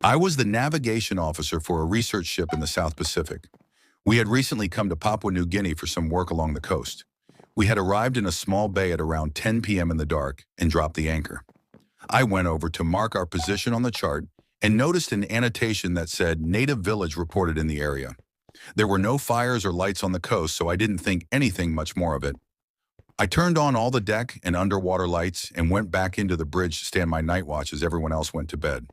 I was the navigation officer for a research ship in the South Pacific. We had recently come to Papua New Guinea for some work along the coast. We had arrived in a small bay at around 10 p.m. in the dark and dropped the anchor. I went over to mark our position on the chart and noticed an annotation that said native village reported in the area. There were no fires or lights on the coast, so I didn't think anything much more of it. I turned on all the deck and underwater lights and went back into the bridge to stand my night watch as everyone else went to bed.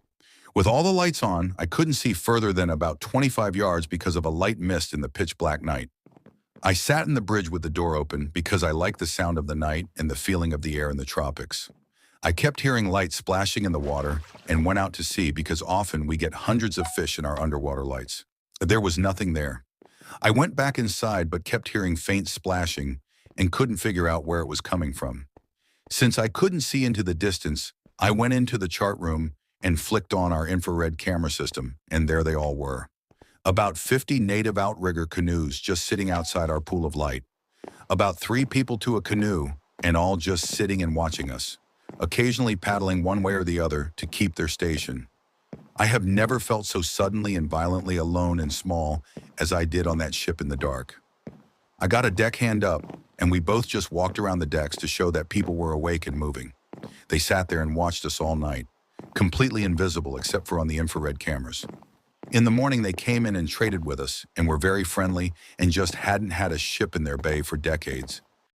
With all the lights on, I couldn't see further than about 25 yards because of a light mist in the pitch-black night. I sat in the bridge with the door open because I liked the sound of the night and the feeling of the air in the tropics. I kept hearing lights splashing in the water and went out to sea because often we get hundreds of fish in our underwater lights. There was nothing there. I went back inside but kept hearing faint splashing and couldn't figure out where it was coming from. Since I couldn't see into the distance, I went into the chart room and flicked on our infrared camera system, and there they all were. About 50 native outrigger canoes just sitting outside our pool of light. About 3 people to a canoe, and all just sitting and watching us, occasionally paddling one way or the other to keep their station. I have never felt so suddenly and violently alone and small as I did on that ship in the dark. I got a deckhand up, and we both just walked around the decks to show that people were awake and moving. They sat there and watched us all night, completely invisible except for on the infrared cameras. In the morning, they came in and traded with us and were very friendly and just hadn't had a ship in their bay for decades.